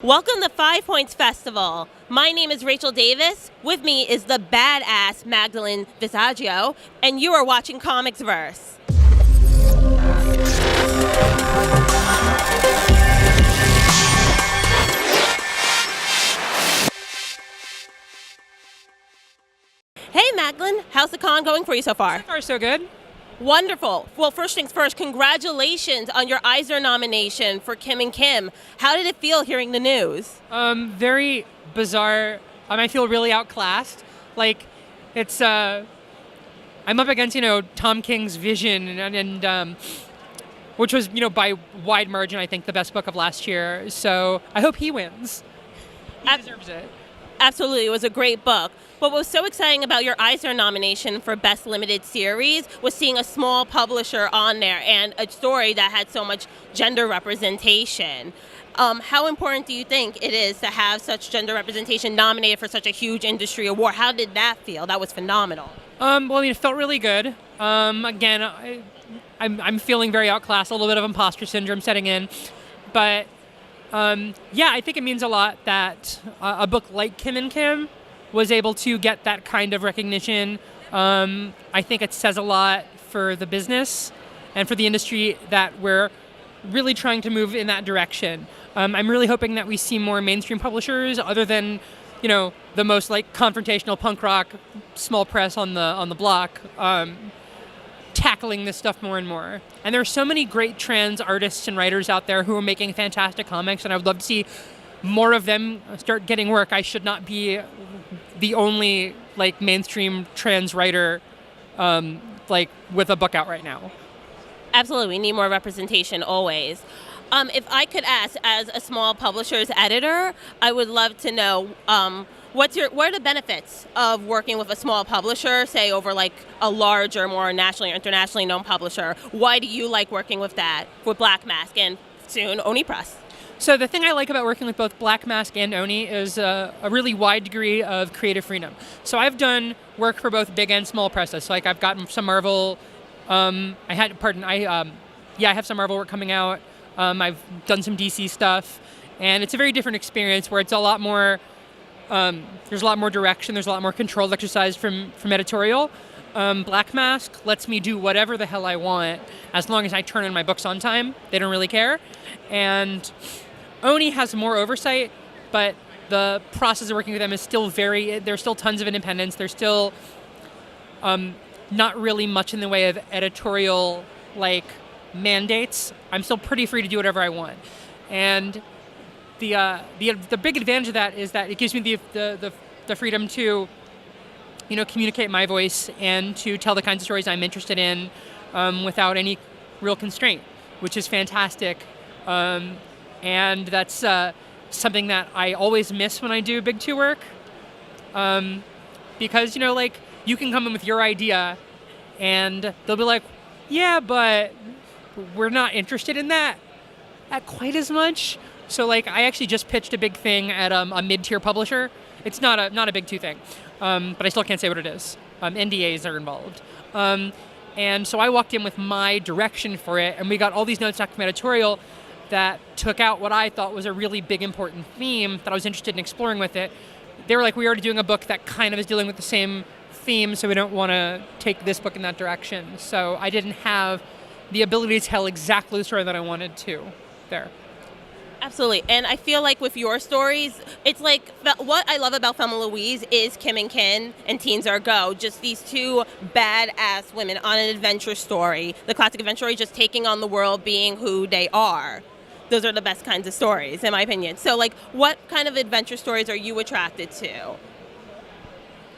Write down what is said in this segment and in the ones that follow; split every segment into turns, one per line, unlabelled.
Welcome to 5 Points Festival. My name is Rachel Davis. With me is the badass Magdalene Visaggio, and you are watching Comics Verse. Hey Magdalene, how's the con going for you so far?
So far, so good.
Wonderful. Well, first things first, congratulations on your Eisner nomination for Kim and Kim. How did it feel hearing the news?
Very bizarre. I feel really outclassed. Like, it's, I'm up against, Tom King's Vision, and which was, by wide margin, I think, the best book of last year. So I hope he wins. He deserves it.
Absolutely. It was a great book. But what was so exciting about your Eisner nomination for Best Limited Series was seeing a small publisher on there and a story that had so much gender representation. How important do you think it is to have such gender representation nominated for such a huge industry award? How did that feel? That was phenomenal.
It felt really good. Again, I'm feeling very outclassed, a little bit of imposter syndrome setting in. But, I think it means a lot that a book like Kim and Kim was able to get that kind of recognition. I think it says a lot for the business and for the industry that we're really trying to move in that direction. I'm really hoping that we see more mainstream publishers other than, the most confrontational punk rock small press on the block, tackling this stuff more and more. And there are so many great trans artists and writers out there who are making fantastic comics, and I would love to see more of them start getting work. I should not be the only mainstream trans writer with a book out right now.
Absolutely, we need more representation always. If I could ask, as a small publisher's editor, I would love to know what are the benefits of working with a small publisher, say over a larger, more nationally or internationally known publisher? Why do you like working with Black Mask and soon Oni Press?
So the thing I like about working with both Black Mask and Oni is a really wide degree of creative freedom. So I've done work for both big and small presses. So I've gotten some Marvel. I have some Marvel work coming out. I've done some DC stuff, and it's a very different experience where it's a lot more. There's a lot more direction. There's a lot more control exercised from editorial. Black Mask lets me do whatever the hell I want as long as I turn in my books on time. They don't really care, and Oni has more oversight, but the process of working with them is still there's still tons of independence. There's still not really much in the way of editorial mandates. I'm still pretty free to do whatever I want. And the big advantage of that is that it gives me the freedom to communicate my voice and to tell the kinds of stories I'm interested in without any real constraint, which is fantastic. And that's something that I always miss when I do Big Two work. Because, you can come in with your idea and they'll be like, yeah, but we're not interested in that quite as much. So, I actually just pitched a big thing at a MidTier publisher. It's not a Big Two thing, but I still can't say what it is. NDAs are involved. And so I walked in with my direction for it, and we got all these notes back from editorial that took out what I thought was a really big, important theme that I was interested in exploring with it. They were like, we're already doing a book that kind of is dealing with the same theme, so we don't want to take this book in that direction. So I didn't have the ability to tell exactly the story that I wanted to there.
Absolutely. And I feel like with your stories, it's what I love about Thelma Louise is Kim and Kim and Teens Are Go. Just these two badass women on an adventure story. The classic adventure story, just taking on the world, being who they are. Those are the best kinds of stories, in my opinion. So, what kind of adventure stories are you attracted to?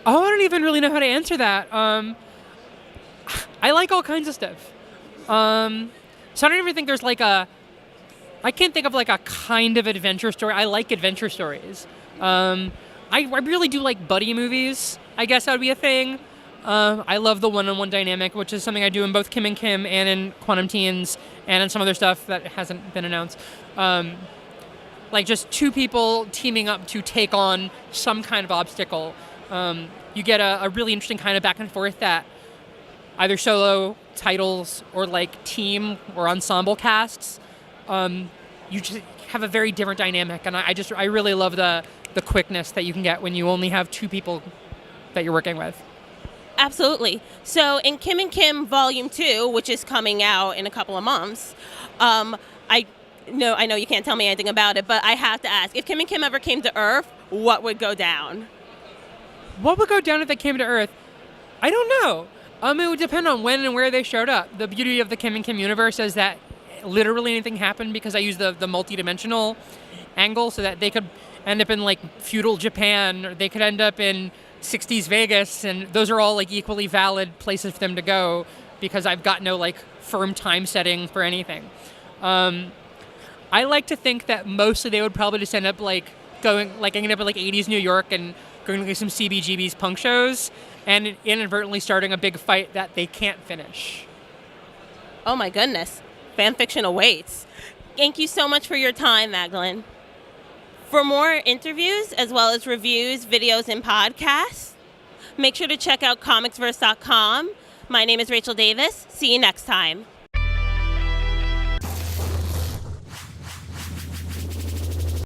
Oh, I don't even really know how to answer that. I like all kinds of stuff. So I don't even think there's I can't think of a kind of adventure story. I like adventure stories. I really do like buddy movies. I guess that would be a thing. I love the one-on-one dynamic, which is something I do in both Kim and Kim and in Quantum Teens and in some other stuff that hasn't been announced. Just two people teaming up to take on some kind of obstacle. You get a really interesting kind of back and forth that either solo titles or team or ensemble casts. You just have a very different dynamic. And I really love the quickness that you can get when you only have 2 people that you're working with.
Absolutely. So in Kim and Kim Volume 2, which is coming out in a couple of months, I know you can't tell me anything about it, but I have to ask, if Kim and Kim ever came to Earth, what would go down?
What would go down if they came to Earth? I don't know. It would depend on when and where they showed up. The beauty of the Kim and Kim universe is that literally anything happened because I use the multi-dimensional angle, so that they could end up in like feudal Japan, or they could end up in 60s Vegas, and those are all like equally valid places for them to go because I've got no like firm time setting for anything. I like to think that mostly they would probably just end up like ending up in like 80s New York and going to some CBGB's punk shows and inadvertently starting a big fight that they can't finish.
Oh my goodness. Fan fiction awaits. Thank you so much for your time, Magdalene. For more interviews, as well as reviews, videos, and podcasts, make sure to check out comicsverse.com. My name is Rachel Davis. See you next time.